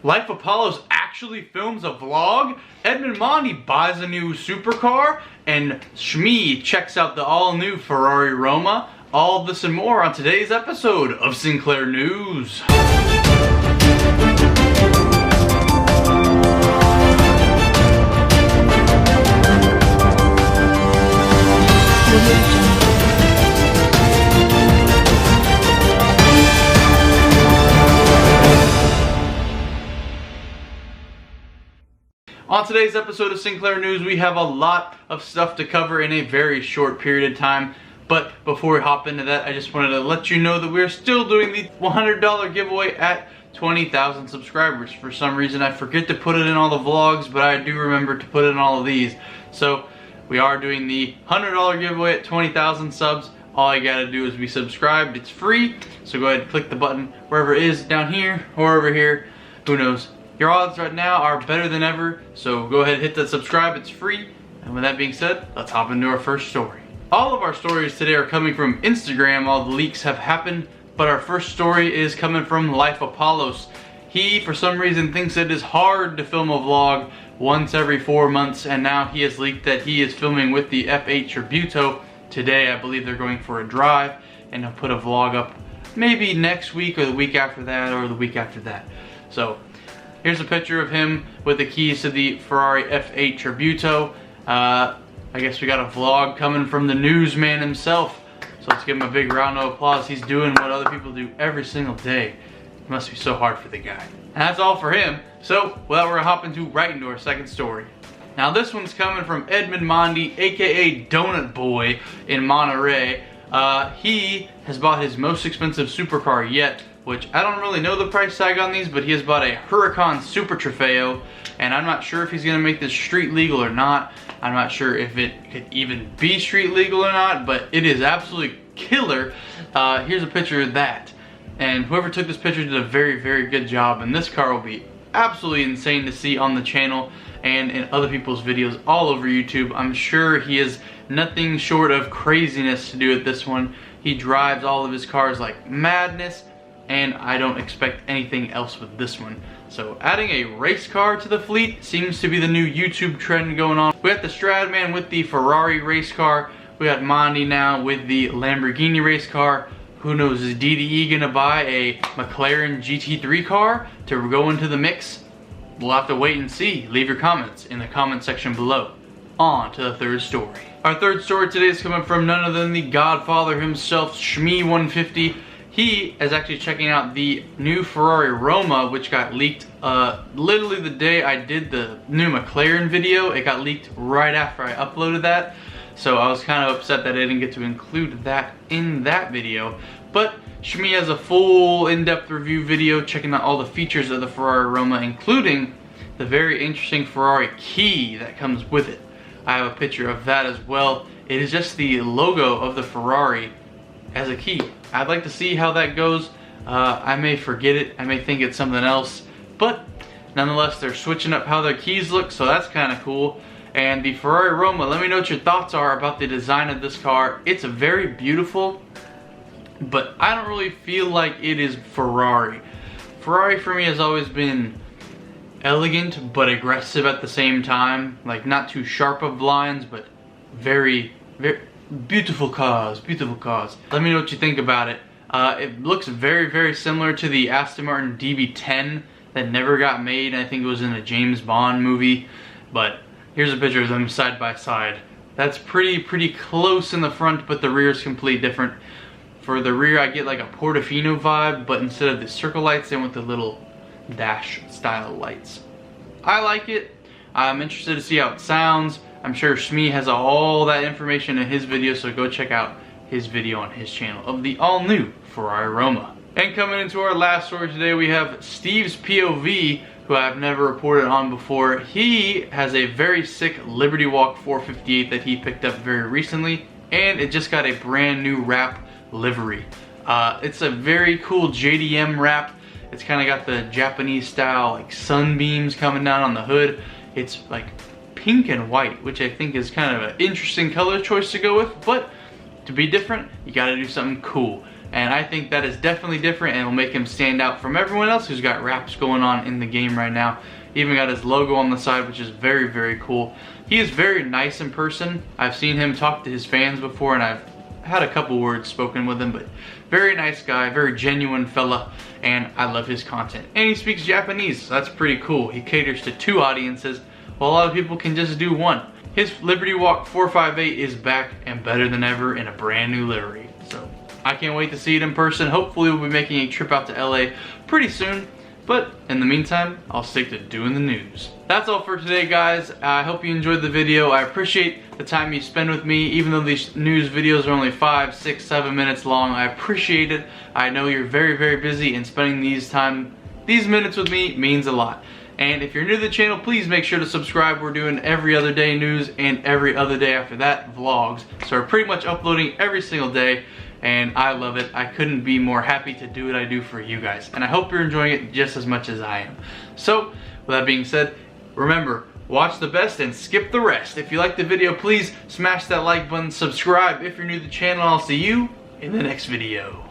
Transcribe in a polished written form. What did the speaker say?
Life of Palos actually films a vlog, Edmond Mondi buys a new supercar, and Shmee checks out the all-new Ferrari Roma. All of this and more on today's episode of Sinclair News. On today's episode of Sinclair News, we have a lot of stuff to cover in a very short period of time. But before we hop into that, I just wanted to let you know that we're still doing the $100 giveaway at 20,000 subscribers. For some reason, I forget to put it in all the vlogs, but I do remember to put it in all of these. So we are doing the $100 giveaway at 20,000 subs. All you gotta do is be subscribed. It's free, so go ahead and click the button wherever it is, down here or over here. Who knows? Your odds right now are better than ever, so go ahead and hit that subscribe. It's free. And with that being said, let's hop into our first story. All of our stories today are coming from Instagram. All the leaks have happened, but our first story is coming from Life of Palos. He, for some reason, thinks it is hard to film a vlog once every 4 months, and now he has leaked that he is filming with the F8 Tributo. Today, I believe they're going for a drive, and he'll put a vlog up maybe next week or the week after that or the week after that. So here's a picture of him with the keys to the Ferrari F8 Tributo. I guess we got a vlog coming from the newsman himself. So let's give him a big round of applause. He's doing what other people do every single day. It must be so hard for the guy. And that's all for him. So, well, we're gonna hop right into our second story. Now this one's coming from Edmond Mondi, aka Donut Boy in Monterey. He has bought his most expensive supercar yet, which I don't really know the price tag on these, but he has bought a Huracan Super Trofeo, and I'm not sure if he's gonna make this street legal or not. I'm not sure if it could even be street legal or not, but it is absolutely killer. Here's a picture of that. And whoever took this picture did a very, very good job, and this car will be absolutely insane to see on the channel and in other people's videos all over YouTube. I'm sure he has nothing short of craziness to do with this one. He drives all of his cars like madness, and I don't expect anything else with this one. So adding a race car to the fleet seems to be the new YouTube trend going on. We got the Stradman with the Ferrari race car. We got Mondi now with the Lamborghini race car. Who knows, is DDE gonna buy a McLaren GT3 car to go into the mix? We'll have to wait and see. Leave your comments in the comment section below. On to the third story. Our third story today is coming from none other than the Godfather himself, Shmee 150. He is actually checking out the new Ferrari Roma, which got leaked literally the day I did the new McLaren video. It got leaked right after I uploaded that. So I was kind of upset that I didn't get to include that in that video. But Shmee has a full in-depth review video checking out all the features of the Ferrari Roma, including the very interesting Ferrari key that comes with it. I have a picture of that as well. It is just the logo of the Ferrari as a key. I'd like to see how that goes. I may forget it, I may think it's something else, but nonetheless they're switching up how their keys look, so that's kind of cool. And the Ferrari Roma, let me know what your thoughts are about the design of this car. It's very beautiful, but I don't really feel like it is Ferrari. Ferrari for me has always been elegant but aggressive at the same time, like not too sharp of lines, but very, very beautiful cars, beautiful cars. Let me know what you think about it. It looks very, very similar to the Aston Martin DB10 that never got made. I think it was in a James Bond movie, but here's a picture of them side by side. That's pretty close in the front, but the rear is completely different. For the rear, I get like a Portofino vibe, but instead of the circle lights, they went with the little dash style lights. I like it. I'm interested to see how it sounds. I'm sure Shmee has all that information in his video, so go check out his video on his channel of the all-new Ferrari Roma. And coming into our last story today, we have Steves POV, who I've never reported on before. He has a very sick Liberty Walk 458 that he picked up very recently, and it just got a brand new wrap livery. It's a very cool JDM wrap. It's kind of got the Japanese style like sunbeams coming down on the hood. It's like pink and white, which I think is kind of an interesting color choice to go with, but to be different, you gotta do something cool. and I think that is definitely different and will make him stand out from everyone else who's got wraps going on in the game right now. He even got his logo on the side, which is very, very cool. He is very nice in person. I've seen him talk to his fans before, and I've had a couple words spoken with him, but very nice guy, very genuine fella, and I love his content. And he speaks Japanese, so that's pretty cool. He caters to 2 audiences, while a lot of people can just do 1. His Liberty Walk 458 is back and better than ever in a brand new livery. So I can't wait to see it in person. Hopefully we'll be making a trip out to LA pretty soon. But in the meantime, I'll stick to doing the news. That's all for today, guys. I hope you enjoyed the video. I appreciate the time you spend with me. Even though these news videos are only 5, 6, 7 minutes long, I appreciate it. I know you're very, very busy, and spending these minutes with me means a lot. And if you're new to the channel, please make sure to subscribe. We're doing every other day news and every other day after that vlogs. So we're pretty much uploading every single day, and I love it. I couldn't be more happy to do what I do for you guys. And I hope you're enjoying it just as much as I am. So with that being said, remember, watch the best and skip the rest. If you liked the video, please smash that like button, subscribe if you're new to the channel. I'll see you in the next video.